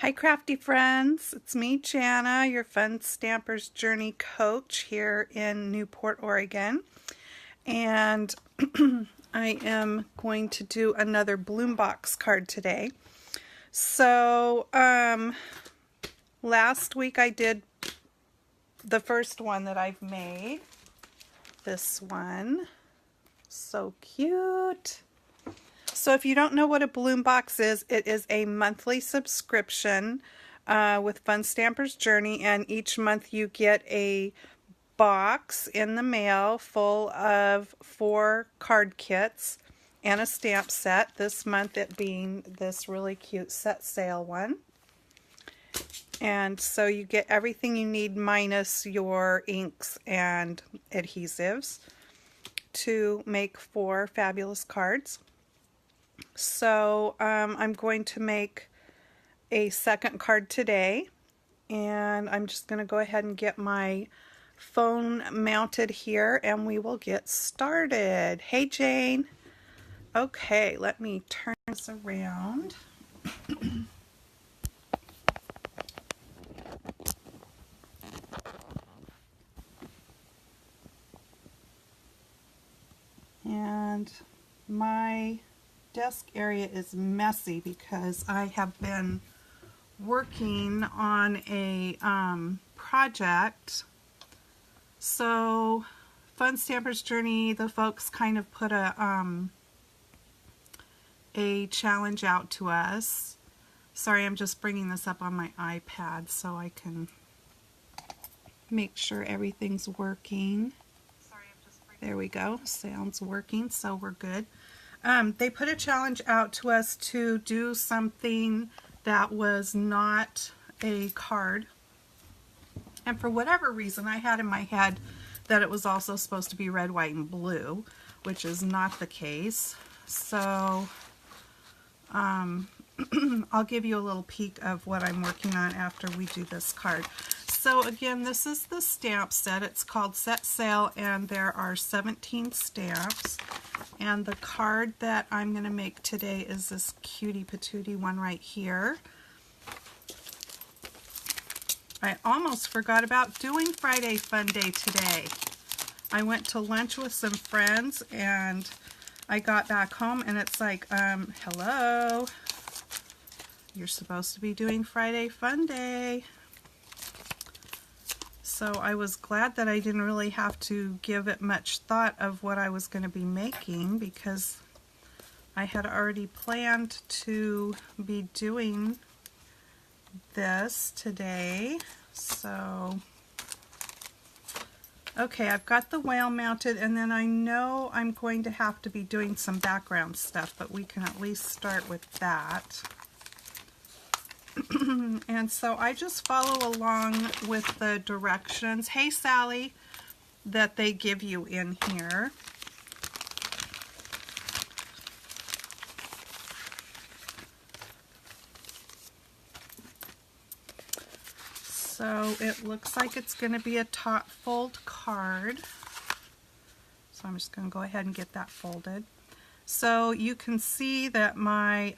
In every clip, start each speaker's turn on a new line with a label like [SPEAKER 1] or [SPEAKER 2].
[SPEAKER 1] Hi crafty friends, it's me Jana, your Fun Stampers Journey coach here in Newport, Oregon, and I am going to do another bloom box card today. So last week I did the first one that I've made, this one, so cute. So if you don't know what a bloom box is, it is a monthly subscription with Fun Stampers Journey, and each month you get a box in the mail full of 4 card kits and a stamp set, this month it being this really cute set sale one. And so you get everything you need minus your inks and adhesives to make 4 fabulous cards. So I'm going to make a second card today, and I'm just going to go ahead and get my phone mounted here and we will get started. Hey Jane. Okay, let me turn this around. And my desk area is messy because I have been working on a project. So Fun Stampers Journey, the folks kind of put a challenge out to us. Sorry, I'm just bringing this up on my iPad so I can make sure everything's working. There we go. Sounds working, so we're good. They put a challenge out to us to do something that was not a card. And for whatever reason, I had in my head that it was also supposed to be red, white, and blue, which is not the case. So I'll give you a little peek of what I'm working on after we do this card. So again, this is the stamp set. It's called Set Sail, and there are 17 stamps. And the card that I'm going to make today is this cutie patootie one right here. I almost forgot about doing Friday Fun Day today. I went to lunch with some friends and I got back home and it's like, hello, you're supposed to be doing Friday Fun Day. So I was glad that I didn't really have to give it much thought of what I was going to be making because I had already planned to be doing this today. So okay, I've got the whale mounted, and then I know I'm going to have to be doing some background stuff, but we can at least start with that. And so I just follow along with the directions, hey Sally, that they give you in here. So it looks like it's going to be a top fold card. So I'm just going to go ahead and get that folded. So you can see that my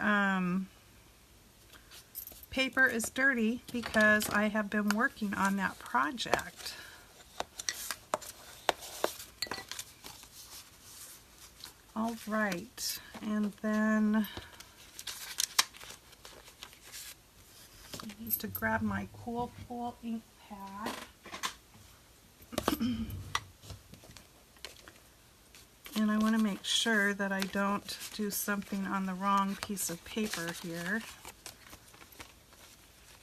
[SPEAKER 1] paper is dirty because I have been working on that project. All right, and then I need to grab my Cool Pool ink pad. And I want to make sure that I don't do something on the wrong piece of paper here,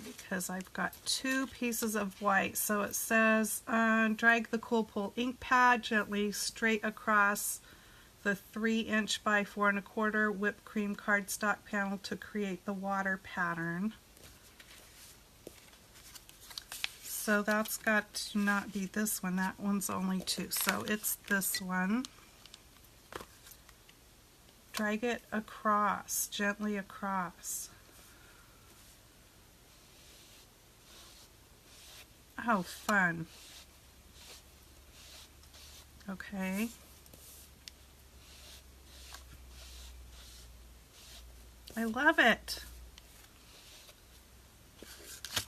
[SPEAKER 1] because I've got 2 pieces of white. So it says drag the Cool Pool ink pad gently straight across the 3" by 4 1/4 whipped cream cardstock panel to create the water pattern. So that's got to not be this one. That one's only 2. So it's this one. Drag it across, gently across. Oh, fun. Okay. I love it.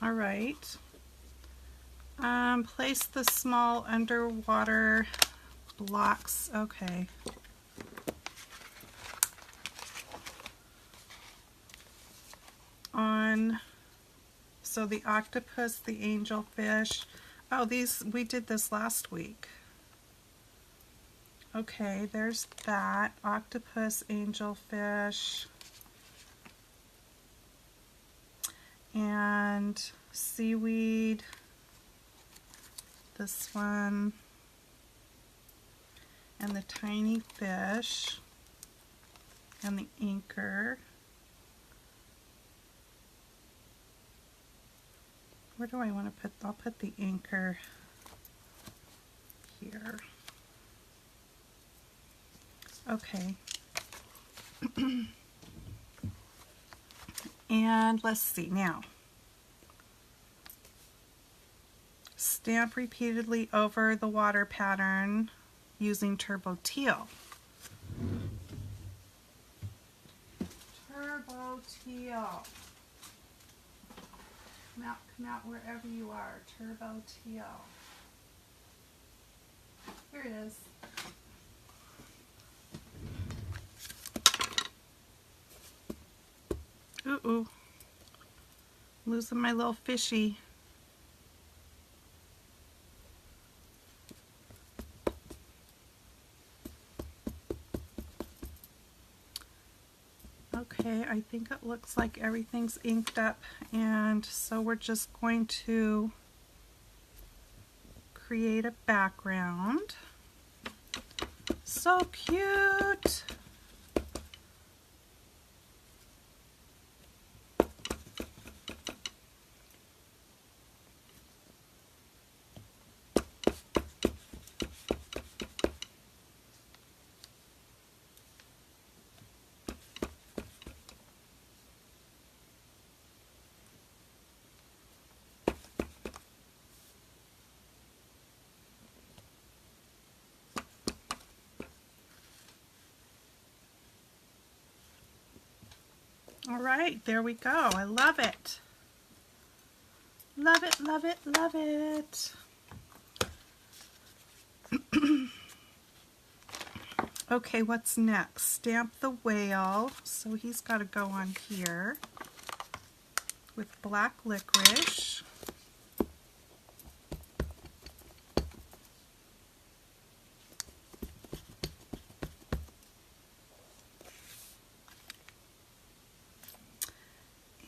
[SPEAKER 1] All right. Place the small underwater blocks. Okay. On, so the octopus, the angelfish. Oh, these, we did this last week. Okay, there's that. Octopus, angelfish, and seaweed. This one. And the tiny fish. And the anchor. Where do I want to put, I'll put the anchor here. Okay. And let's see now. Stamp repeatedly over the water pattern using Turbo Teal. Turbo Teal. Come out wherever you are. Turbo Teal. Here it is. Ooh. Losing my little fishy. Okay, I think it looks like everything's inked up, and so we're just going to create a background. So cute! All right, there we go. I love it. Love it, love it, love it. Okay, what's next? Stamp the whale. So he's got to go on here with black licorice.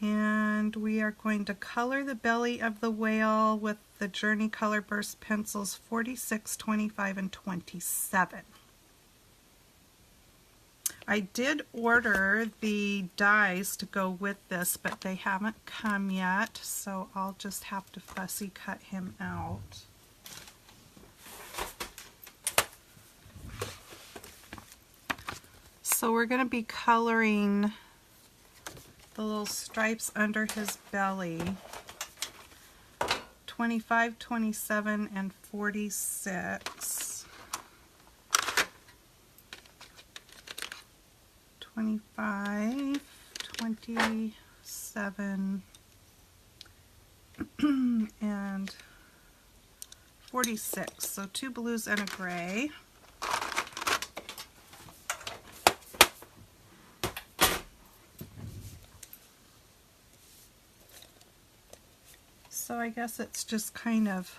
[SPEAKER 1] And we are going to color the belly of the whale with the Journey Color Burst pencils 46, 25, and 27. I did order the dies to go with this, but they haven't come yet, so I'll just have to fussy cut him out. So we're going to be coloring the little stripes under his belly, 25, 27, and 46. 25, 27, and 46. So 2 blues and a gray. So I guess it's just kind of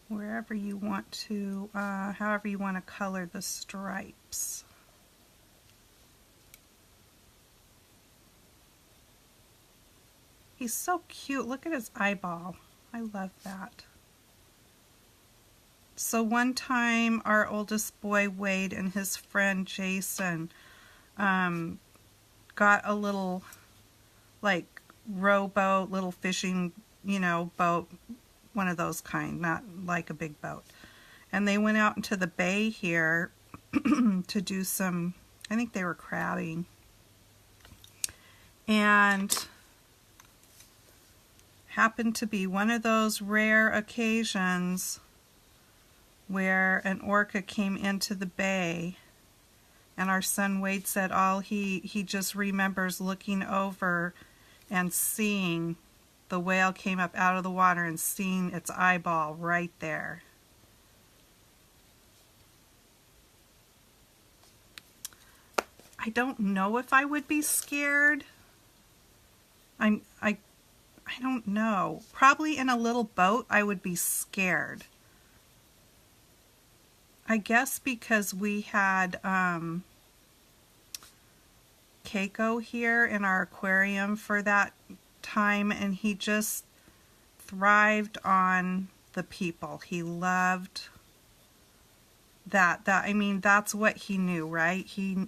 [SPEAKER 1] wherever you want to, however you want to color the stripes. He's so cute. Look at his eyeball. I love that. So one time our oldest boy Wade and his friend Jason got a little like rowboat, little fishing, you know, boat, one of those kind, not like a big boat. And they went out into the bay here to do some, I think they were crabbing. And happened to be one of those rare occasions where an orca came into the bay And our son Wade said all he just remembers looking over and seeing the whale came up out of the water and seeing its eyeball right there. I don't know if I would be scared. I don't know. Probably in a little boat I would be scared. I guess because we had Keiko here in our aquarium for that time, and he just thrived on the people. He loved that. I mean, that's what he knew, right? He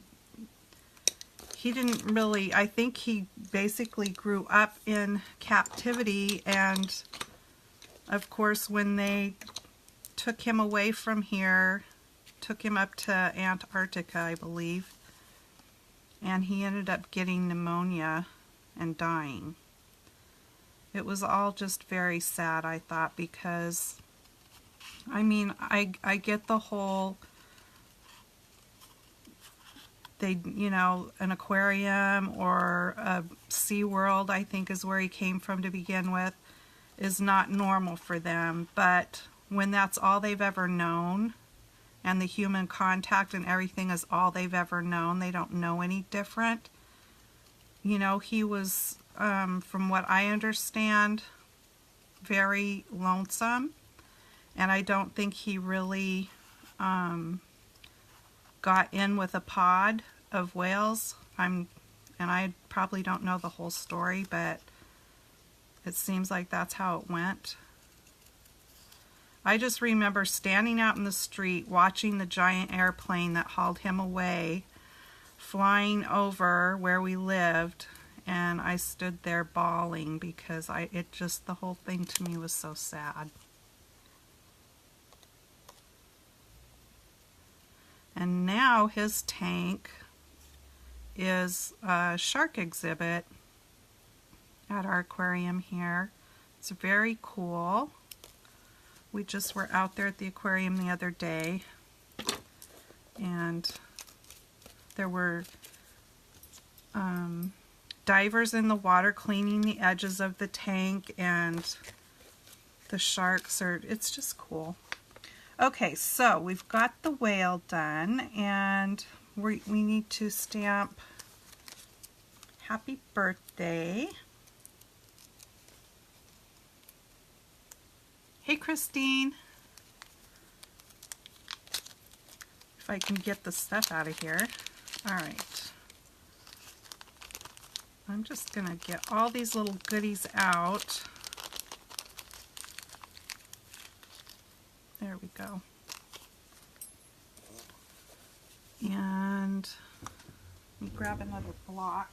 [SPEAKER 1] didn't really, I think he basically grew up in captivity, and of course when they took him away from here, took him up to Antarctica, I believe, and he ended up getting pneumonia and dying. It was all just very sad, I thought, because I mean, I get the whole, they, you know, an aquarium or a Sea World, I think is where he came from to begin with, is not normal for them. But when that's all they've ever known, and the human contact and everything is all they've ever known, they don't know any different. You know, he was, from what I understand, very lonesome, and I don't think he really got in with a pod of whales. And I probably don't know the whole story, but it seems like that's how it went. I just remember standing out in the street watching the giant airplane that hauled him away flying over where we lived, and I stood there bawling because the whole thing to me was so sad. And now his tank is a shark exhibit at our aquarium here. It's very cool. We just were out there at the aquarium the other day, and there were divers in the water cleaning the edges of the tank, and the sharks are, it's just cool. Okay, so we've got the whale done, and we need to stamp happy birthday. Hey, Christine. If I can get the stuff out of here. All right. I'm just going to get all these little goodies out. There we go. And let me grab another block.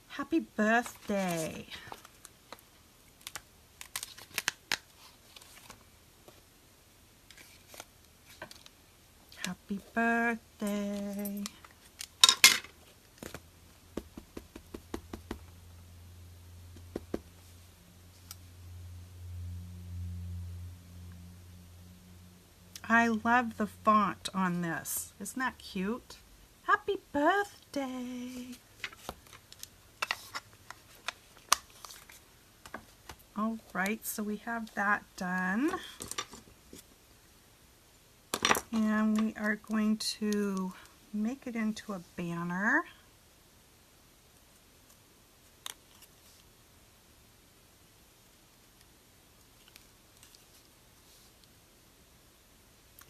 [SPEAKER 1] Happy birthday. Happy birthday. I love the font on this. Isn't that cute? Happy birthday. All right, so we have that done. And we are going to make it into a banner.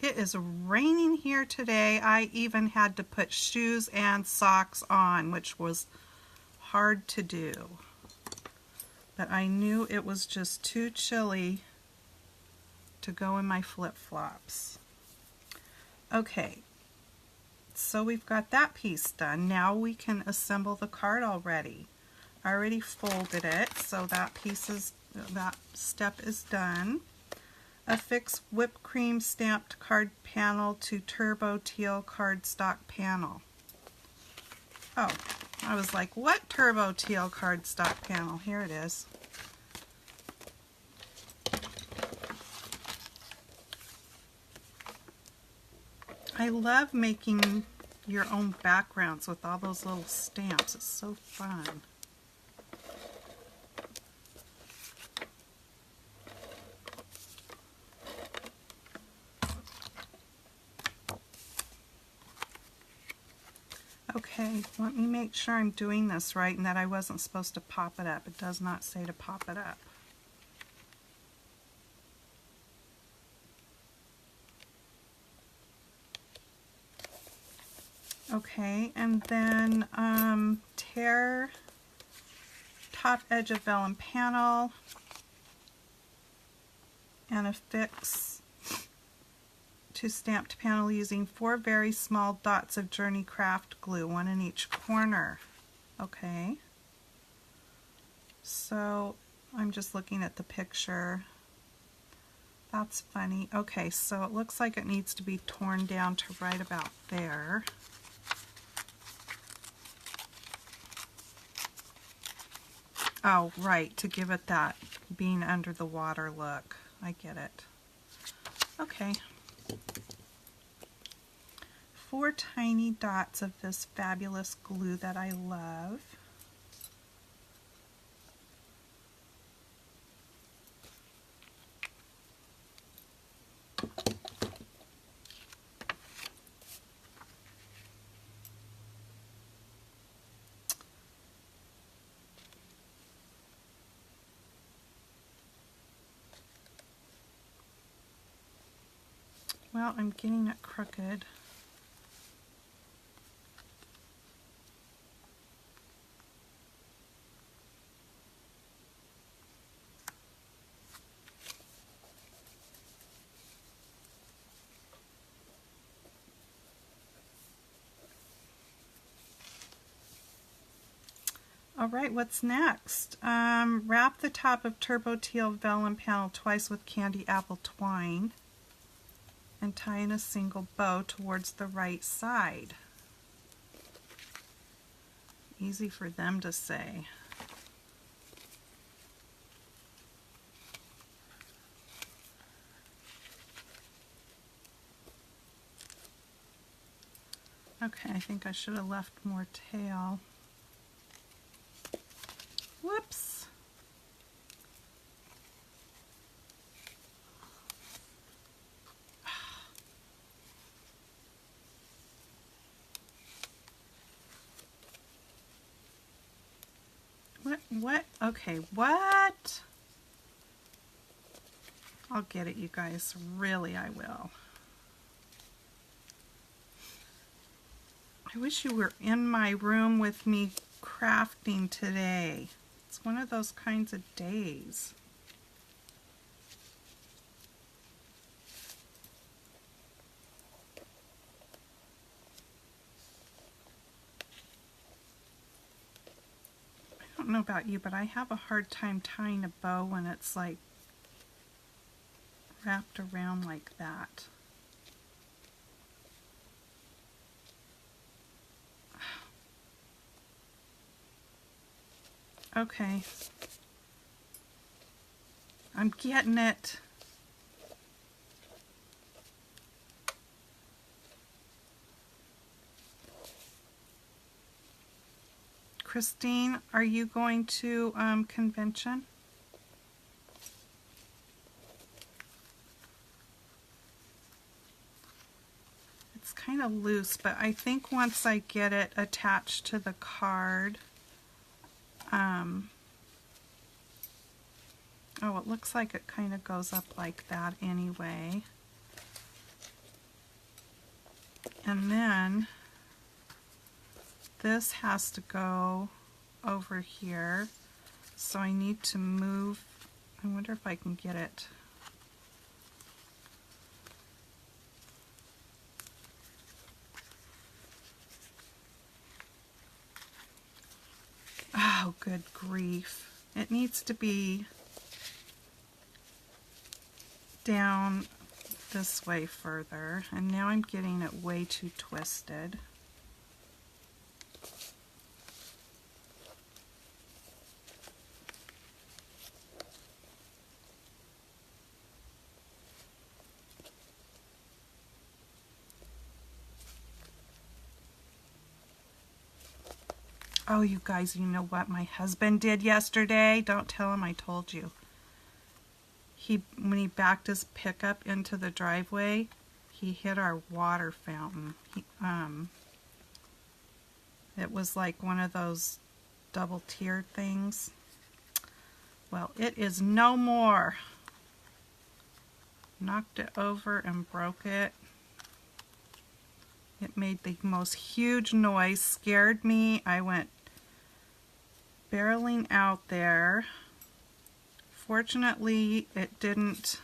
[SPEAKER 1] It is raining here today. I even had to put shoes and socks on, which was hard to do. But I knew it was just too chilly to go in my flip-flops. Okay, so we've got that piece done. Now we can assemble the card already. I already folded it, so that step is done. Affix whipped cream stamped card panel to turbo teal cardstock panel. Oh, I was like, what turbo teal cardstock panel? Here it is. I love making your own backgrounds with all those little stamps. It's so fun. Okay, let me make sure I'm doing this right and that I wasn't supposed to pop it up. It does not say to pop it up. Okay, and then tear top edge of vellum panel and affix to stamped panel using 4 very small dots of Journey Craft glue, 1 in each corner. Okay, so I'm just looking at the picture. That's funny. Okay, so it looks like it needs to be torn down to right about there. Oh, right, to give it that being under the water look. I get it. Okay. 4 tiny dots of this fabulous glue that I love. Well, I'm getting it crooked. All right, what's next? Wrap the top of Turbo Teal vellum panel twice with candy apple twine and tie in a single bow towards the right side. Easy for them to say. Okay, I think I should have left more tail. Whoops. What? Okay, what? I'll get it, you guys. Really, I will. I wish you were in my room with me crafting today. It's one of those kinds of days. I don't know about you, but I have a hard time tying a bow when it's like wrapped around like that. Okay. I'm getting it. Christine, are you going to convention? It's kind of loose, but I think once I get it attached to the card, oh, it looks like it kind of goes up like that anyway. And then this has to go over here, so I need to move. I wonder if I can get it. Oh, good grief. It needs to be down this way further, and now I'm getting it way too twisted. Oh, you guys, you know what my husband did yesterday? Don't tell him I told you. When he backed his pickup into the driveway, he hit our water fountain. It was like one of those double tiered things. Well, it is no more. Knocked it over and broke it. It made the most huge noise, scared me. I went barreling out there. Fortunately, it didn't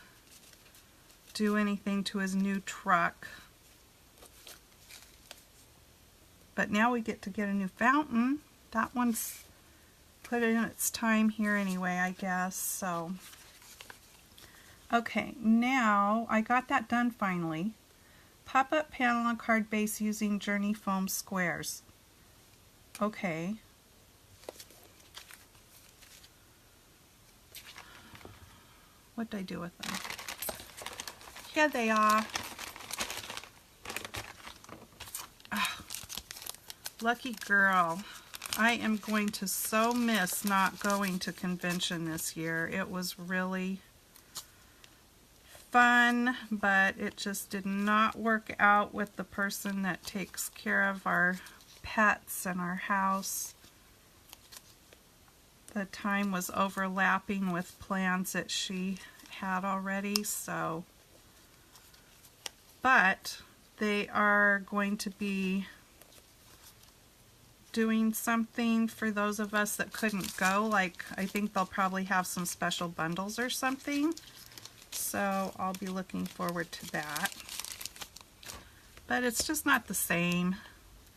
[SPEAKER 1] do anything to his new truck. But now we get to get a new fountain. That one's put in its time here anyway, I guess. So, okay, now I got that done finally. Pop-up panel on card base using Journey foam squares. Okay. What did I do with them? Here they are. Oh, lucky girl. I am going to so miss not going to convention this year. It was really fun, but it just did not work out with the person that takes care of our pets and our house. The time was overlapping with plans that she had already, so. But they are going to be doing something for those of us that couldn't go. Like, I think they'll probably have some special bundles or something. So I'll be looking forward to that. But it's just not the same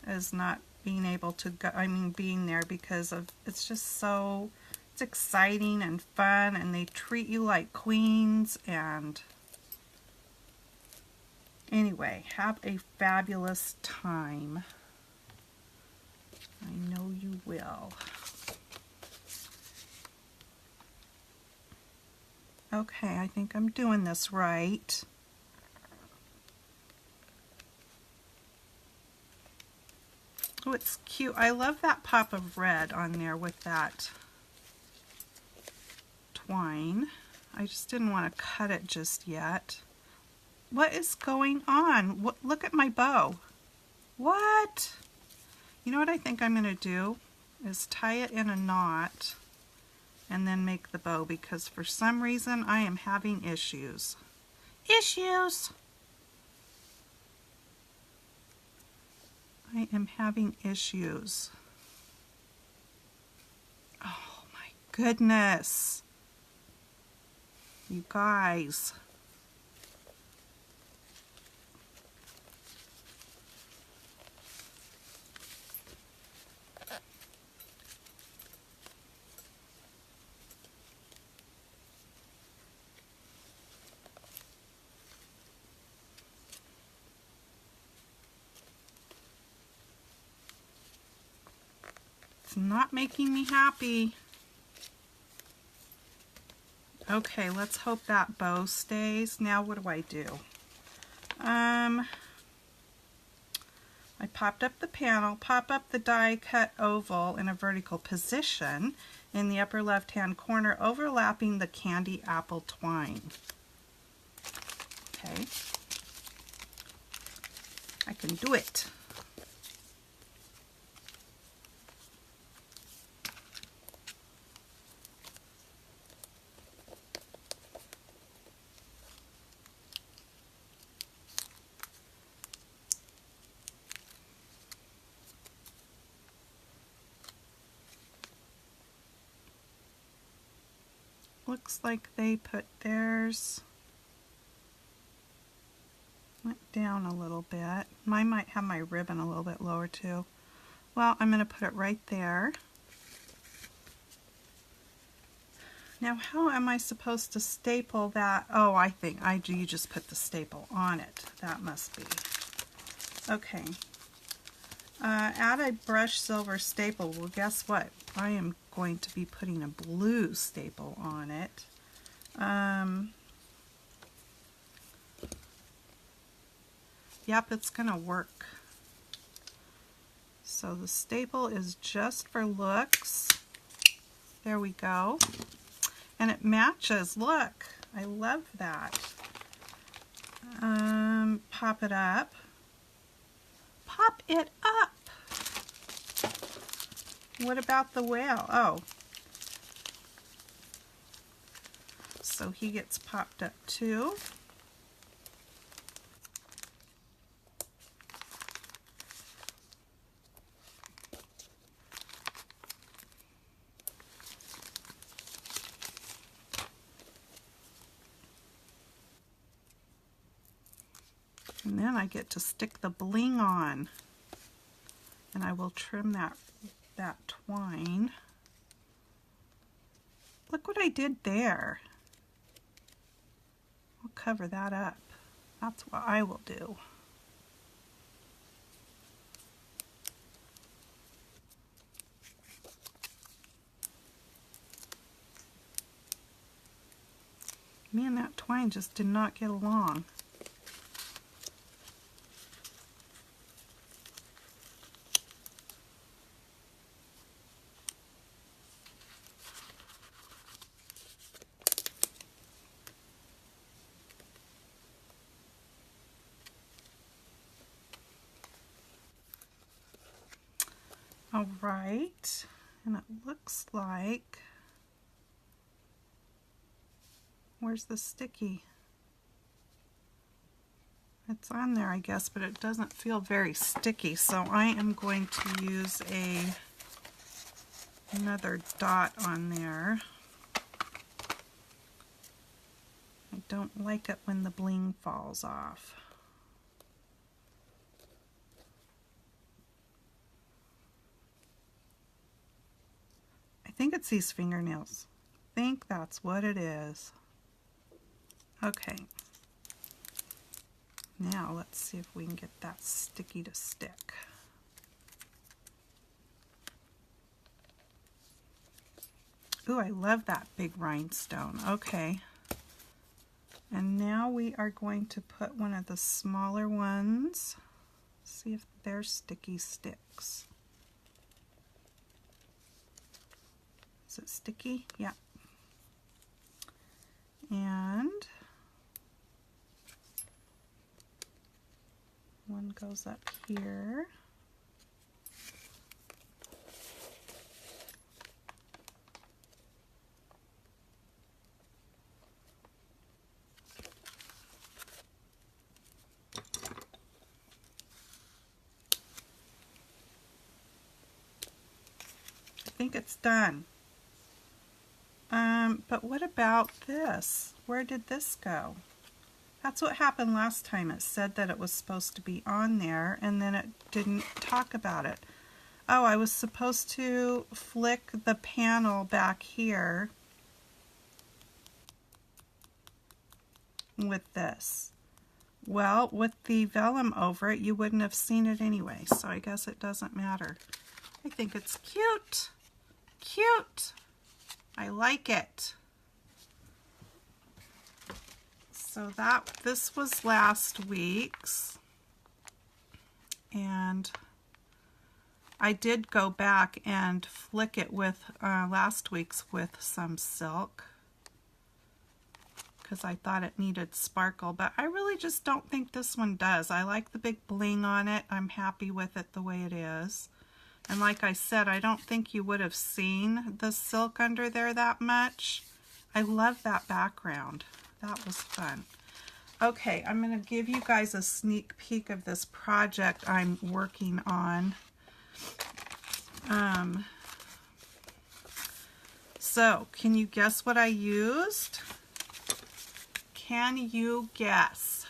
[SPEAKER 1] as not being able to go, being there, because of, it's just so, it's exciting and fun, and they treat you like queens. And anyway, have a fabulous time. I know you will. Okay, I think I'm doing this right. Oh, it's cute. I love that pop of red on there with that twine. I just didn't want to cut it just yet. What is going on? Look at my bow. What? You know what I think I'm going to do is tie it in a knot and then make the bow, because for some reason I am having issues. I am having issues. Oh my goodness. You guys. It's not making me happy. Okay, let's hope that bow stays. Now what do? I popped up the panel, pop up the die cut oval in a vertical position in the upper left hand corner, overlapping the candy apple twine. Okay, I can do it. Looks like they put theirs, went down a little bit. Mine might have my ribbon a little bit lower too. Well, I'm going to put it right there. Now, how am I supposed to staple that? Oh, I think you just put the staple on it. That must be. Okay. Add a brushed silver staple. Well, guess what? I am going to be putting a blue staple on it. Yep, it's going to work. So the staple is just for looks. There we go. And it matches. Look, I love that. Pop it up. Pop it up. What about the whale? Oh. So he gets popped up too. And then I get to stick the bling on. And I will trim that twine. Look what I did there. I'll cover that up. That's what I will do. Me and that twine just did not get along. All right, and it looks like, where's the sticky? It's on there, I guess, but it doesn't feel very sticky, so I am going to use another dot on there. I don't like it when the bling falls off. I think it's these fingernails. I think that's what it is. Okay. Now let's see if we can get that sticky to stick. Ooh, I love that big rhinestone. Okay. And now we are going to put one of the smaller ones. See if their sticky sticks. Is it sticky? Yeah. And one goes up here. I think it's done. But what about this? Where did this go? That's what happened last time. It said that it was supposed to be on there, and then it didn't talk about it. Oh, I was supposed to flick the panel back here with this. Well, with the vellum over it, you wouldn't have seen it anyway, so I guess it doesn't matter. I think it's cute. Cute. I like it. So this was last week's, and I did go back and flick it with last week's with some silk because I thought it needed sparkle, but I really just don't think this one does. I like the big bling on it. I'm happy with it the way it is. And like I said, I don't think you would have seen the silk under there that much. I love that background. That was fun. Okay, I'm going to give you guys a sneak peek of this project I'm working on. So, can you guess what I used? Can you guess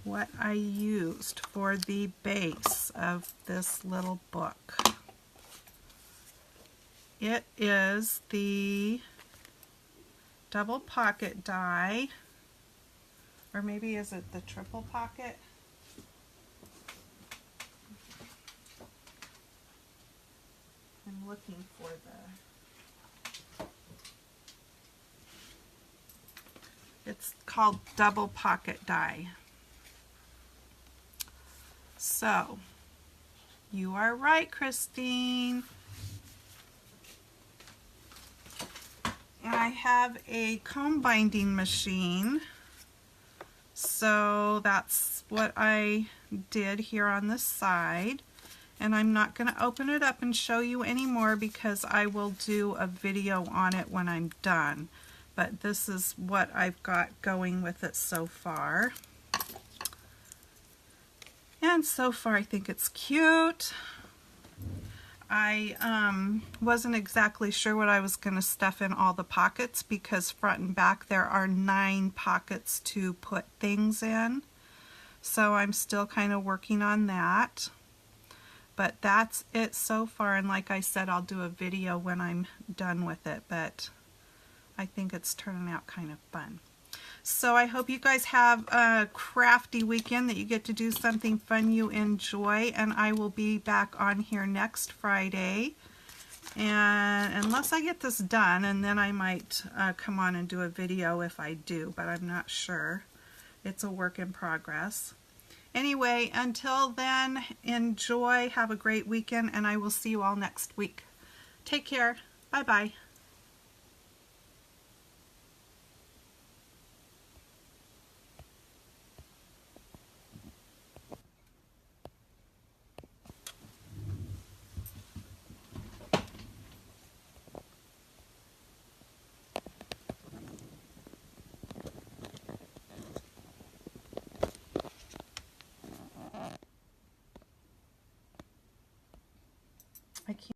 [SPEAKER 1] what I used for the base of this little book? It is the double pocket die, or maybe is it the triple pocket? I'm looking for it's called double pocket die. So, you are right, Christine. And I have a comb binding machine. So that's what I did here on this side. And I'm not going to open it up and show you anymore because I will do a video on it when I'm done. But this is what I've got going with it so far. And so far I think it's cute. I wasn't exactly sure what I was going to stuff in all the pockets because front and back there are 9 pockets to put things in. So I'm still kind of working on that. But that's it so far, and like I said, I'll do a video when I'm done with it, but I think it's turning out kind of fun. So I hope you guys have a crafty weekend, that you get to do something fun you enjoy, and I will be back on here next Friday. And unless I get this done, and then I might come on and do a video if I do, but I'm not sure. It's a work in progress. Anyway, until then, enjoy, have a great weekend, and I will see you all next week. Take care. Bye-bye. I can't